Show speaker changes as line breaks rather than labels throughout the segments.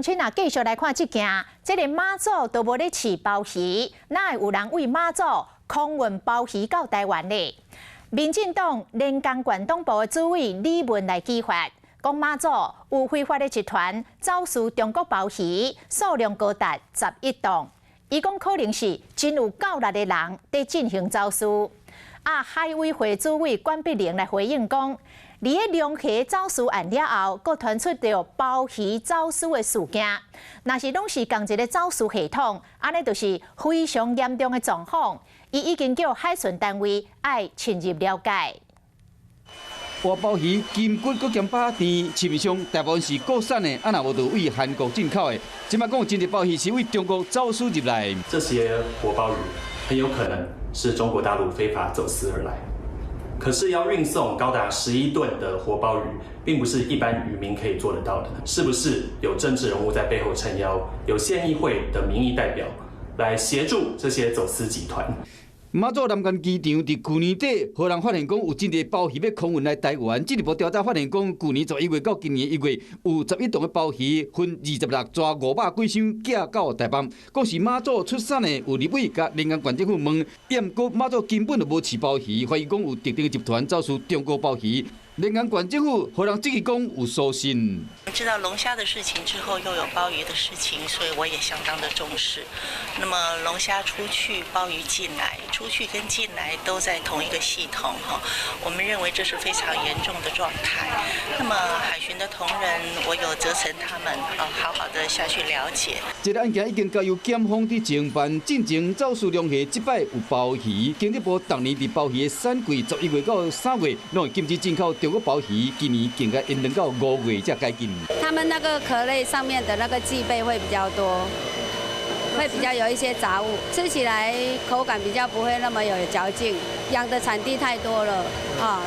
乡亲啊，继续来看这件，这个马祖都无咧饲鲍鱼，哪会有人为马祖空运鲍鱼到台湾呢？民进党连江县党部的主委李文来揭发，讲马祖有非法的集团走私中国鲍鱼，数量高达11吨。伊讲可能是真有够力的人在进行走私。海委会主委关碧玲来回应讲。伫个龙虾走私案了后，佫传出着鲍鱼走私的事件。若是拢是同一个走私系统，安尼就是非常严重的状况。伊已经叫海巡单位爱深入了解。
活鲍鱼、金骨佮兼巴甜，市面上大部分是国产的，若无就为韩国进口的。即摆讲真侪鲍鱼是为中国走私入来。
这些活鲍鱼很有可能是中国大陆非法走私而来。可是要运送高达11吨的活鲍鱼，并不是一般渔民可以做得到的。是不是有政治人物在背后撑腰，有县议会的民意代表来协助这些走私集团？
马祖南竿机场伫去年底，荷人发现讲有真侪鲍鱼要空运来台湾。进一步调查发现讲，去年11月到今年1月，有11吨的鲍鱼分26抓500几箱寄到台北。讲是马祖出产的，有立委甲连江县政府问，验过马祖根本就无饲鲍鱼，怀疑讲有特定的集团走私中国鲍鱼。连江县政府荷人质疑讲有疏信。
知道龙虾的事情之后，又有鲍鱼的事情，所以我也相当的重视。那么龙虾出去，鲍鱼进来，出去跟进来都在同一个系统哈。我们认为这是非常严重的状态。那么海巡的同仁，我有责成他们好好的下去了解。
这个案件已经交由检方伫侦办，进前走私龙虾，即摆有鲍鱼。经济部当年伫鲍鱼的产季11月到3月，拢会禁止进口中国鲍鱼，今年更加延长到5月才解禁。
他们那个壳类上面的那个剂备会比较多，会比较有一些杂物，吃起来口感比较不会那么有嚼劲。养的产地太多了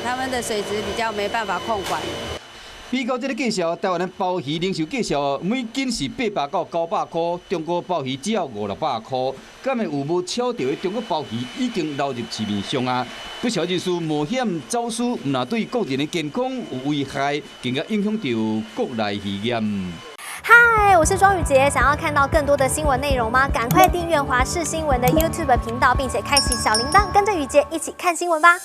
他们的水质比较没办法控管。
比较这个介绍，台湾的鲍鱼零售介绍每斤是800到900块，中国鲍鱼只要500-600块。敢会有无巧到的中国鲍鱼已经流入市面上啊？不少人士冒险走私，唔但对个人的健康有危害，更加影响到国内渔业。
嗨，我是庄宇杰，想要看到更多的新闻内容吗？赶快订阅华视新闻的 YouTube 频道，并且开启小铃铛，跟着宇杰一起看新闻吧。